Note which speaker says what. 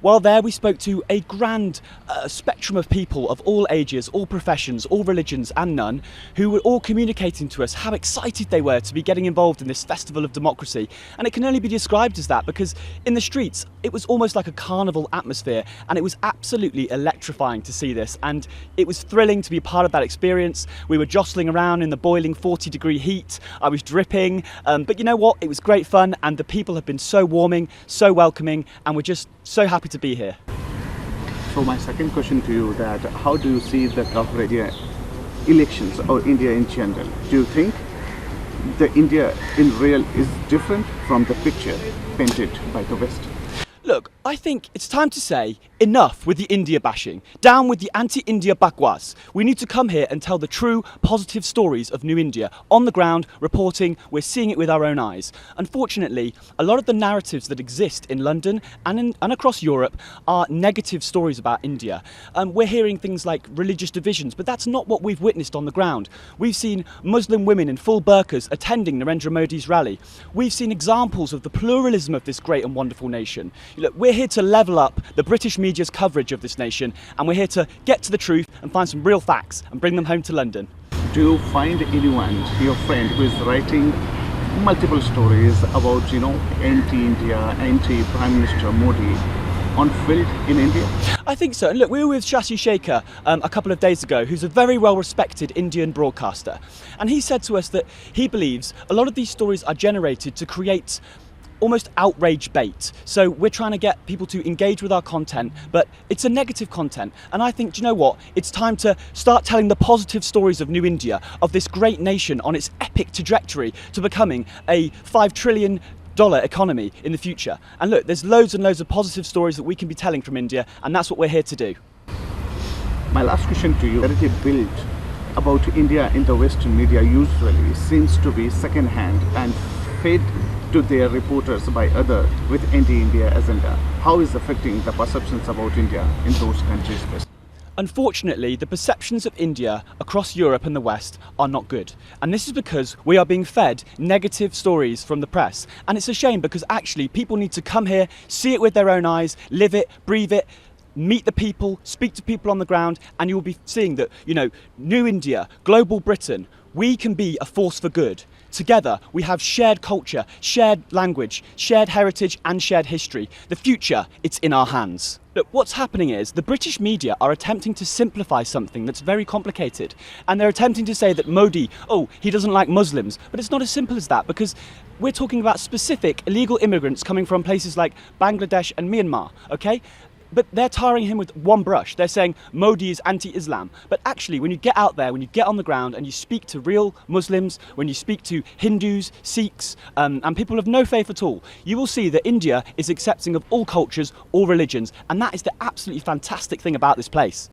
Speaker 1: While there, we spoke to a grand spectrum of people of all ages, all professions, all religions and none, who were all communicating to us how excited they were to be getting involved in this festival of democracy. And it can only be described as that because in the streets, it was almost like a carnival atmosphere, and it was absolutely electrifying to see this. And it was thrilling to be a part of that experience. We were jostling around in the boiling 40-degree heat. I was dripping, but you know what? It was great fun, and the people have been so warming, so welcoming, and we're just so happy to be here.
Speaker 2: So my second question to you, that how do you see the coverage elections or India in general? Do you think the India in real is different from the picture painted by the West?
Speaker 1: Look, I think it's time to say enough with the India bashing. Down with the anti-India Bakwas. We need to come here and tell the true positive stories of New India. On the ground, reporting, we're seeing it with our own eyes. Unfortunately, a lot of the narratives that exist in London and across Europe are negative stories about India. We're hearing things like religious divisions, but that's not what we've witnessed on the ground. We've seen Muslim women in full burqas attending Narendra Modi's rally. We've seen examples of the pluralism of this great and wonderful nation. Look, we're here to level up the British media's coverage of this nation, and we're here to get to the truth and find some real facts and bring them home to London.
Speaker 2: Do you find anyone, your friend, who is writing multiple stories about, anti-India, anti-Prime Minister Modi on field in India?
Speaker 1: I think so. And look, we were with Shashi Shekhar a couple of days ago, who's a very well-respected Indian broadcaster. And he said to us that he believes a lot of these stories are generated to create almost outrage bait. So we're trying to get people to engage with our content, but it's a negative content. And I think, do you know what? It's time to start telling the positive stories of New India, of this great nation on its epic trajectory to becoming a $5 trillion economy in the future. And look, there's loads and loads of positive stories that we can be telling from India, and that's what we're here to do.
Speaker 2: My last question to you, narrative built about India in the Western media usually seems to be second-hand and fed to their reporters by others with anti-India agenda. How is affecting the perceptions about India in those countries?
Speaker 1: Unfortunately, the perceptions of India across Europe and the West are not good. And this is because we are being fed negative stories from the press. And it's a shame because actually people need to come here, see it with their own eyes, live it, breathe it, meet the people, speak to people on the ground, and you'll be seeing that, New India, global Britain, we can be a force for good. Together, we have shared culture, shared language, shared heritage and shared history. The future, it's in our hands. Look, what's happening is the British media are attempting to simplify something that's very complicated. And they're attempting to say that Modi, he doesn't like Muslims. But it's not as simple as that, because we're talking about specific illegal immigrants coming from places like Bangladesh and Myanmar, okay? But they're tarring him with one brush. They're saying Modi is anti-Islam. But actually, when you get out there, when you get on the ground and you speak to real Muslims, when you speak to Hindus, Sikhs, and people of no faith at all, you will see that India is accepting of all cultures, all religions. And that is the absolutely fantastic thing about this place.